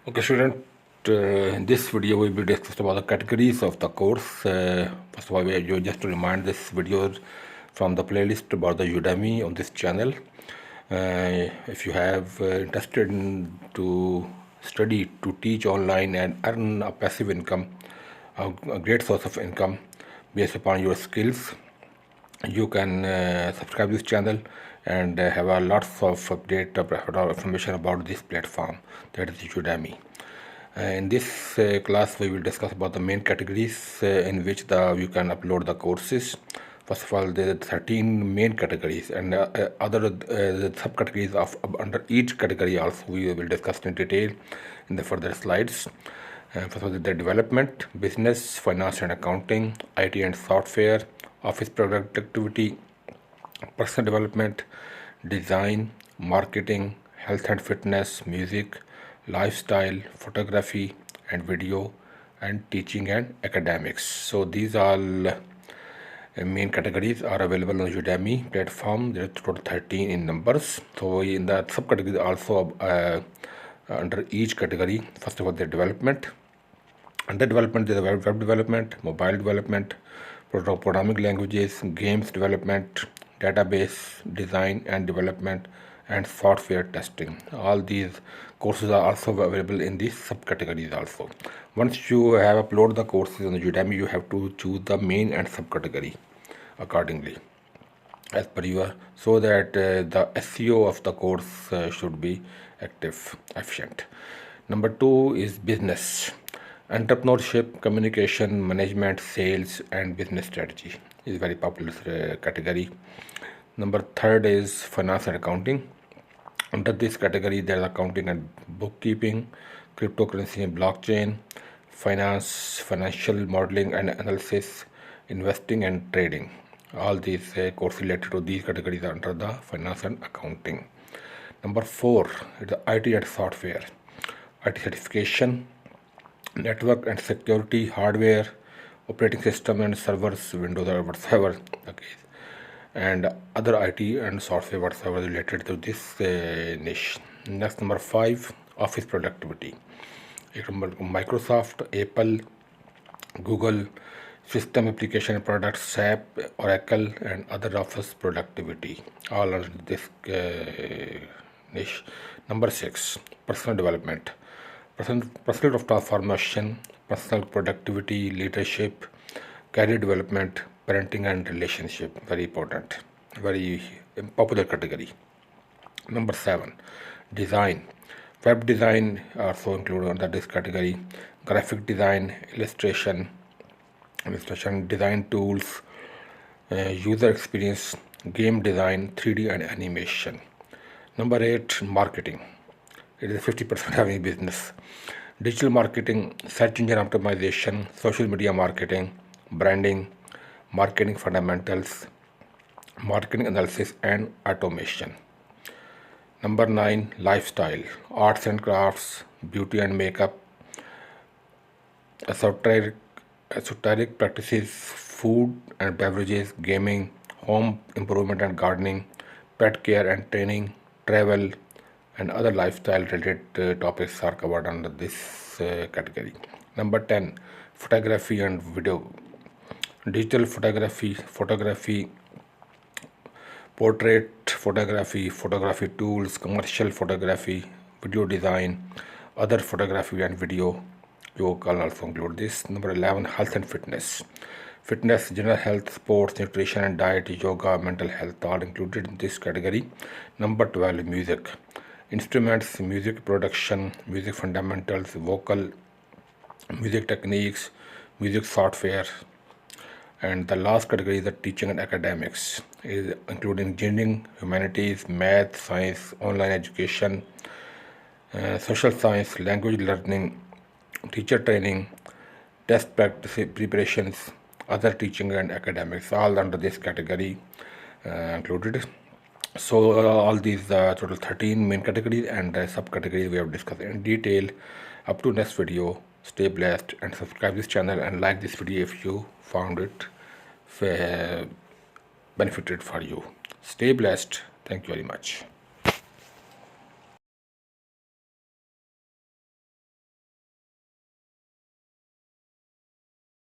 Okay, student, in this video we will discuss about the categories of the course. First of all, you just to remind this video from the playlist about the Udemy on this channel. If you have interested in to study, to teach online and earn a passive income, a great source of income based upon your skills, you can subscribe this channel and have a lots of update information about this platform, that is Udemy. In this class we will discuss about the main categories in which you can upload the courses. First of all, there are 13 main categories, and other subcategories of under each category also we will discuss in detail in the further slides. First of all, the development, business, finance and accounting, IT and software, office productivity, personal development, design, marketing, health and fitness, music, lifestyle, photography and video, and teaching and academics. So these all main categories are available on Udemy platform. There are total 13 in numbers. So in the subcategories also under each category, first of all, the development. Under development, there is web development, mobile development, programming languages, games development, database design and development, and software testing. All these courses are also available in these subcategories also. Once you have uploaded the courses on the Udemy, you have to choose the main and subcategory accordingly as per your, so that the SEO of the course should be active, efficient. Number 2 is business. Entrepreneurship, communication, management, sales, and business strategy is very popular category. Number 3 is finance and accounting. Under this category, there is accounting and bookkeeping, cryptocurrency and blockchain, finance, financial modeling and analysis, investing and trading. All these courses related to these categories are under the finance and accounting. Number 4 is the IT and software, IT certification, network and security, hardware, operating system and servers, Windows or whatever the case, and other IT and software whatsoever related to this niche. Next, number 5, office productivity. Microsoft, Apple, Google, system application products, SAP, Oracle, and other office productivity, all under this niche. Number 6, personal development, personal transformation, personal productivity, leadership, career development, parenting and relationship. Very important, very popular category. Number 7, design. Web design also included under this category. Graphic design, illustration, design tools, user experience, game design, 3D and animation. Number 8, marketing. It is 50% of any business. Digital marketing, search engine optimization, social media marketing, branding, marketing fundamentals, marketing analysis and automation. Number 9, lifestyle, arts and crafts, beauty and makeup, esoteric practices, food and beverages, gaming, home improvement and gardening, pet care and training, travel, and other lifestyle related topics are covered under this category. Number 10, photography and video, digital photography, portrait photography, photography tools, commercial photography, video design, other photography and video. You can also include this. Number 11, health and fitness. Fitness, general health, sports, nutrition and diet, yoga, mental health, all included in this category. Number 12, music. Instruments, music production, music fundamentals, vocal, music techniques, music software. And the last category is the teaching and academics, is including engineering, humanities, math, science, online education, social science, language learning, teacher training, test practice preparations, other teaching and academics, all under this category included. So all these total 13 main categories and subcategories we have discussed in detail. Up to next video, stay blessed and subscribe this channel and like this video if you found it benefited for you. Stay blessed. Thank you very much.